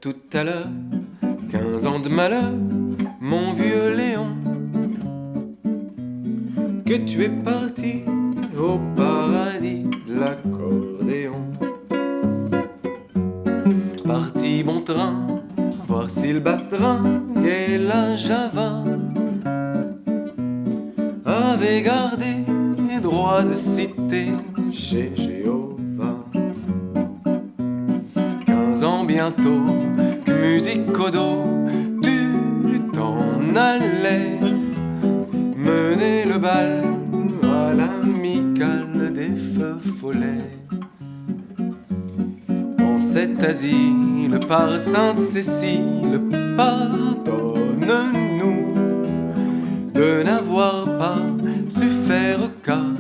tout à l'heure, 15 ans de malheur, mon vieux Léon, que tu es parti au paradis de l'accordéon. Parti bon train, voir Sylbastrin et la Java avait gardé droit de citer chez Jéhovah. 15 ans bientôt, que musique au dos, tu t'en allais mener le bal à l'amicale des feux follets. En cet asile par Sainte-Cécile, pardonne-nous de n'avoir pas su faire cas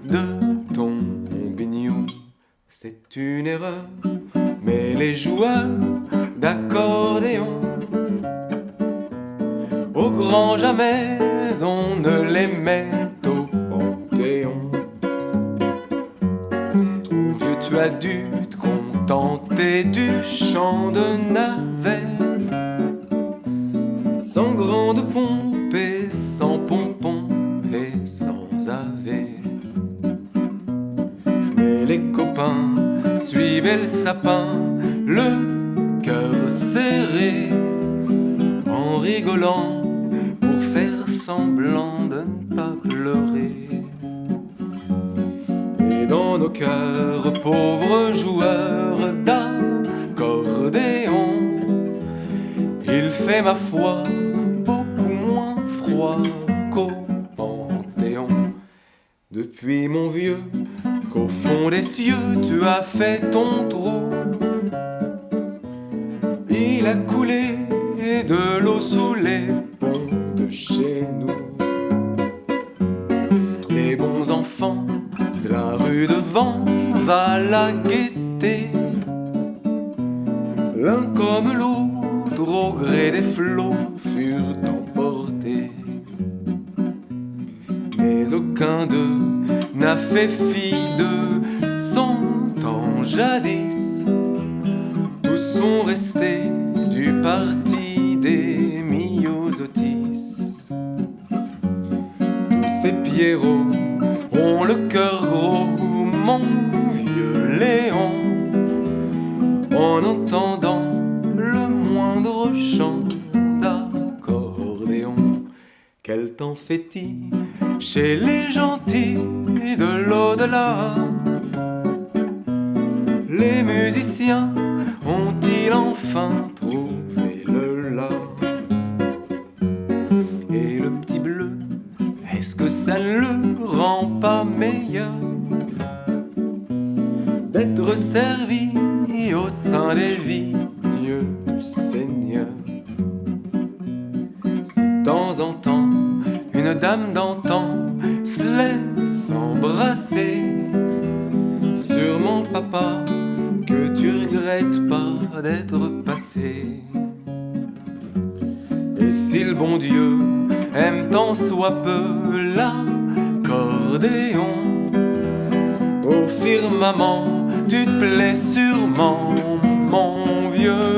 de ton bignou. C'est une erreur, mais les joueurs d'accordéon au grand jamais on ne les met au panthéon. Mon vieux, tu as dû te contenter du chant de navet, sans grande pompe et sans pompon et sans ave. Mais les copains suivaient le sapin, le cœur serré, en rigolant pour faire semblant de ne pas pleurer. Et dans nos cœurs, pauvres joueurs d'accordéon, il fait ma foi beaucoup moins froid qu'au Panthéon. Depuis mon vieux, qu'au fond des cieux tu as fait ton trou, il a coulé de l'eau sous les ponts de chez nous. Les bons enfants de la rue devant va la guetter, l'un comme l'autre au gré des flots furent emportés. Mais aucun d'eux n'a fait fi de son temps jadis. Tous sont restés du parti des Myosotis. Tous ces pierrots ont le cœur gros, mon vieux Léon, en entendant le moindre chant d'accordéon. Quel temps fait-il chez les gentils de l'au-delà? Les musiciens ont-ils enfin trouvé le la? Et le petit bleu, est-ce que ça ne le rend pas meilleur d'être servi au sein des vignes du Seigneur? Si de temps en temps une dame d'antan se laisse embrasser, sûrement papa que tu regrettes pas d'être passé. Et si le bon Dieu aime tant soit peu l'accordéon, au firmament tu te plais sûrement, mon vieux